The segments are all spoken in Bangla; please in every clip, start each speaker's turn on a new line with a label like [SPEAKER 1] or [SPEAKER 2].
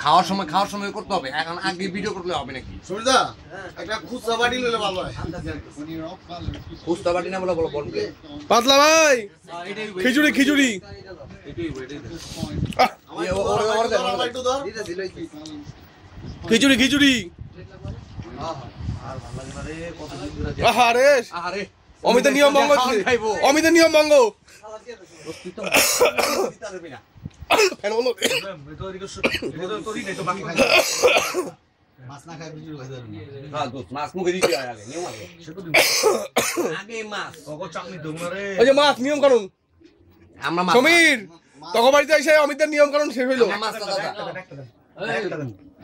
[SPEAKER 1] খাওয়ার সময় করতে হবে, এখন আগে ভিডিও করলে হবে নাকি?
[SPEAKER 2] সুবিধা একটা খুচরা বাটি নিলে ভালো হয়।
[SPEAKER 1] খুচরা বাটি না বলে বলবে
[SPEAKER 3] পাতলা ভাই খিচুড়ি খিচুড়ি খিচুড়ি খিচুড়ি আহারে
[SPEAKER 1] আরে
[SPEAKER 3] অমিতের নিয়ম ভঙ্গ অমিতের নিয়ম ভঙ্গ কেন বলো
[SPEAKER 2] মাছ না খাই ভিডিও খাই দেন
[SPEAKER 1] মাছ মুখে দিতে হয় আগে নিয়ম আগে আগে মাছ
[SPEAKER 3] ওই যে মাছ নিয়ম কানুন
[SPEAKER 1] আমরা মাছ
[SPEAKER 3] সমীর তখন বাড়িতে এসে অমিতের নিয়ম কানুন শেষ হইলো
[SPEAKER 1] মাছ দাদা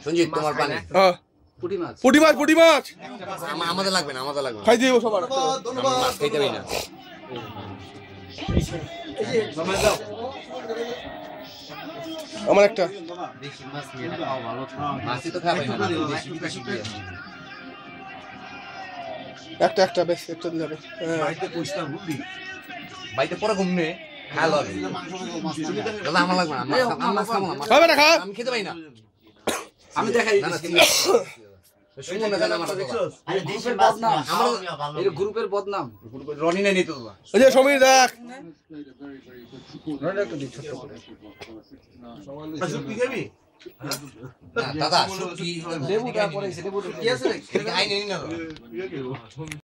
[SPEAKER 1] সঞ্জিত তোমার পানি
[SPEAKER 3] পুঁটি মাছ
[SPEAKER 1] আমাদের লাগবে না
[SPEAKER 3] খাই দিও সবার
[SPEAKER 1] মাছ খাইতে পারি না
[SPEAKER 3] আমার একটা
[SPEAKER 1] মাছই তো খাবে না
[SPEAKER 3] একটা বেশ একটা দিলে হবে
[SPEAKER 1] বাইতে পরে ঘুমনে খালো দাদা আমার লাগবে না মাছ খাবো না
[SPEAKER 3] খাবে না খা
[SPEAKER 1] আমি খেতে পারি না আমি দেখাই শুনুন না জানা মাথা
[SPEAKER 2] আরে দেশের বদনাম
[SPEAKER 1] এর গ্রুপের বদনাম রনি নাই নিতে দাদা
[SPEAKER 3] ওই যে সমীর দেখ
[SPEAKER 1] দাদা কি লেবুটা পরে লেবুটা কি আছে আইনে নিন না